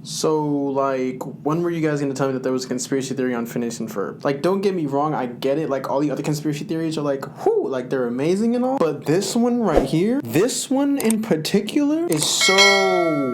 So, like, when were you guys going to tell me that there was a conspiracy theory on Phineas and Ferb? Like, don't get me wrong, I get it. Like, all the other conspiracy theories are like, whoo, like, they're amazing and all. But this one right here, this one in particular is so...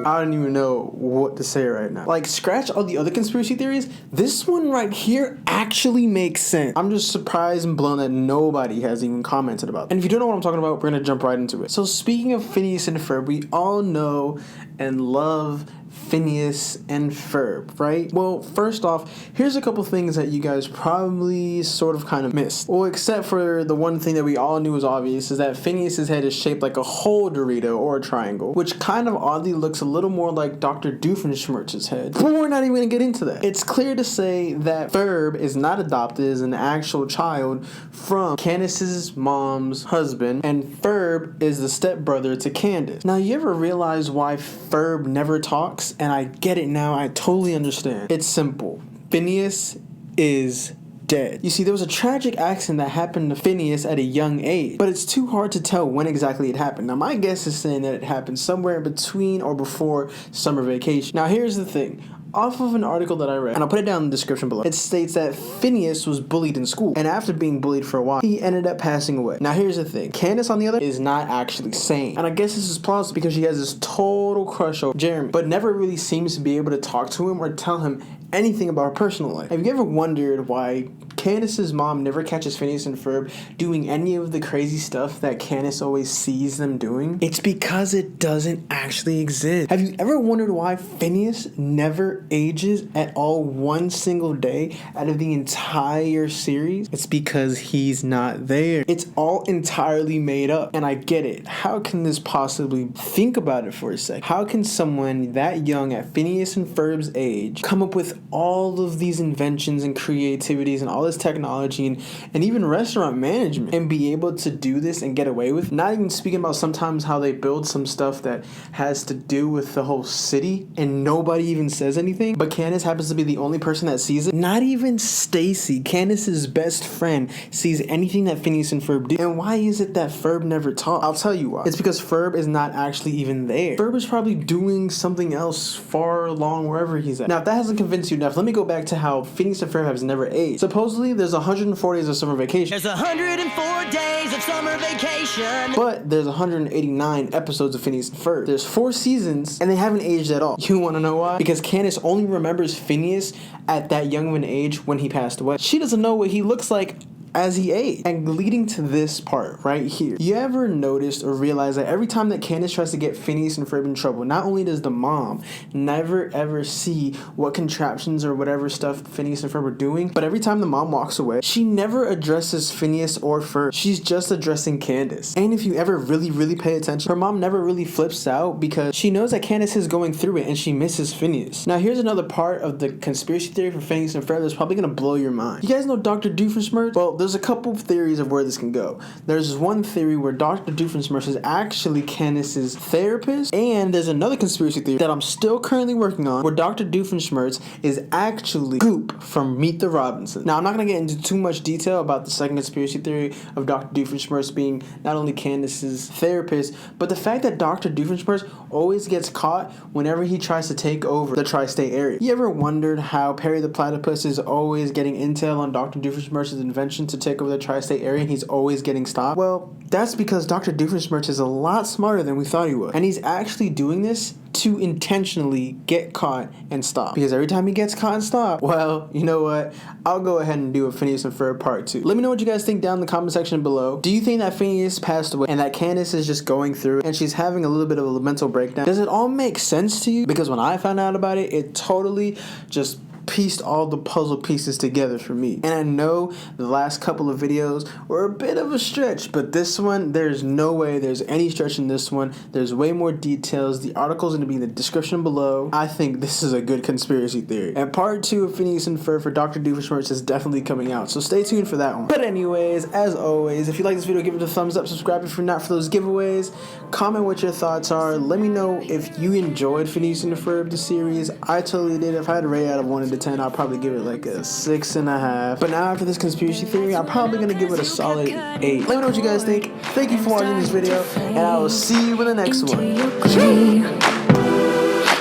I don't even know what to say right now. Like, scratch all the other conspiracy theories, this one right here actually makes sense. I'm just surprised and blown that nobody has even commented about it. And if you don't know what I'm talking about, we're going to jump right into it. So, speaking of Phineas and Ferb, we all know and love Phineas and Ferb, right? Well, first off, here's a couple things that you guys probably sort of kind of missed. Well, except for the one thing that we all knew was obvious, is that Phineas's head is shaped like a whole Dorito or a triangle, which kind of oddly looks a little more like Dr. DOOFENSHMIRTZ's head. But we're not even gonna get into that. It's clear to say that Ferb is not adopted as an actual child from Candace's mom's husband, and Ferb is the stepbrother to Candace. Now, you ever realize why Ferb never talks? And I get it now. I totally understand. It's simple. Phineas is dead. You see, there was a tragic accident that happened to Phineas at a young age, but it's too hard to tell when exactly it happened. Now, my guess is saying that it happened somewhere in between or before summer vacation. Now, here's the thing. Off of an article that I read, and I'll put it down in the description below, it states that Phineas was bullied in school, and after being bullied for a while, he ended up passing away. Now, here's the thing. Candace, on the other, is not actually sane. And I guess this is plausible because she has this total crush over Jeremy, but never really seems to be able to talk to him or tell him anything about her personal life. Have you ever wondered why Candace's mom never catches Phineas and Ferb doing any of the crazy stuff that Candace always sees them doing? It's because it doesn't actually exist. Have you ever wondered why Phineas never ages at all one single day out of the entire series? It's because he's not there. It's all entirely made up. And I get it. How can this possibly... Think about it for a sec. How can someone that young at Phineas and Ferb's age come up with all of these inventions and creativities and all this technology and even restaurant management and be able to do this and get away with? Not even speaking about sometimes how they build some stuff that has to do with the whole city and nobody even says anything, but Candace happens to be the only person that sees it. Not even Stacy, Candace's best friend, sees anything that Phineas and Ferb do. And why is it that Ferb never talks? I'll tell you why. It's because Ferb is not actually even there. Ferb is probably doing something else far along wherever he's at. Now, if that hasn't convinced you enough, let me go back to how Phineas and Ferb has never aged. Supposedly, there's 104 days of summer vacation. There's 104 days of summer vacation. But there's 189 episodes of Phineas and Ferb. There's 4 seasons, and they haven't aged at all. You want to know why? Because Candace only remembers Phineas at that young of an age when he passed away. She doesn't know what he looks like as he aged. And leading to this part right here, you ever noticed or realized that every time that Candace tries to get Phineas and Ferb in trouble, not only does the mom never ever see what contraptions or whatever stuff Phineas and Ferb are doing, but every time the mom walks away, she never addresses Phineas or Ferb. She's just addressing Candace. And if you ever really pay attention, her mom never really flips out because she knows that Candace is going through it and she misses Phineas. Now, here's another part of the conspiracy theory for Phineas and Ferb that's probably gonna blow your mind. You guys know Dr. DOOFENSHMIRTZ? Well, there's a couple of theories of where this can go. There's one theory where Dr. DOOFENSHMIRTZ is actually Candace's therapist, and there's another conspiracy theory that I'm still currently working on where Dr. DOOFENSHMIRTZ is actually Goop from Meet the Robinsons. Now, I'm not going to get into too much detail about the second conspiracy theory of Dr. DOOFENSHMIRTZ being not only Candace's therapist, but the fact that Dr. DOOFENSHMIRTZ always gets caught whenever he tries to take over the tri-state area. You ever wondered how Perry the Platypus is always getting intel on Dr. DOOFENSHMIRTZ's invention to take over the tri-state area and he's always getting stopped? Well, that's because Dr. DOOFENSHMIRTZ is a lot smarter than we thought he was. And he's actually doing this to intentionally get caught and stop. Because every time he gets caught and stopped, well, you know what? I'll go ahead and do a Phineas and Ferb part 2. Let me know what you guys think down in the comment section below. Do you think that Phineas passed away and that Candace is just going through it and she's having a little bit of a mental breakdown? Does it all make sense to you? Because when I found out about it, it totally just pieced all the puzzle pieces together for me. And I know the last couple of videos were a bit of a stretch, but this one, there's no way there's any stretch in this one. There's way more details. The article's going to be in the description below. I think this is a good conspiracy theory. And part 2 of Phineas and Ferb for Dr. DOOFENSHMIRTZ is definitely coming out, so stay tuned for that one. But anyways, as always, if you like this video, give it a thumbs up, subscribe if you're not for those giveaways, comment what your thoughts are, let me know if you enjoyed Phineas and Ferb, the series. I totally did. If I had a rate out of 1 to 10, I'll probably give it like a 6.5. But now after this conspiracy theory, I'm probably gonna give it a solid 8. Let me know what you guys think. Thank you for watching this video, and I will see you in the next one.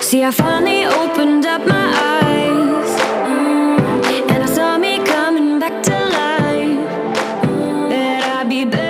See, I finally opened up. be better.